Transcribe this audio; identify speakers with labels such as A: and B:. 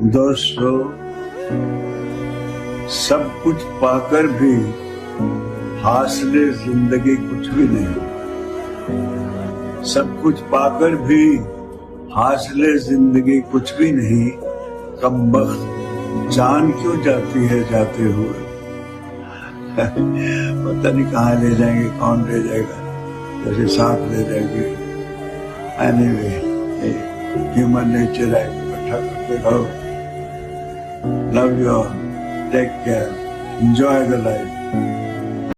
A: दोस्तों, सब कुछ पाकर भी हासिले जिंदगी कुछ भी नहीं। सब कुछ पाकर भी हासिले जिंदगी कुछ भी नहीं। कमबख्त जान क्यों जाती है जाते हुए। पता नहीं कहाँ ले जाएंगे, कौन ले जाएगा, जैसे साथ ले जाएंगे। एनीवे, ह्यूमन नेचर है, इकट्ठा करते रहो। Love you all, take care, enjoy the life.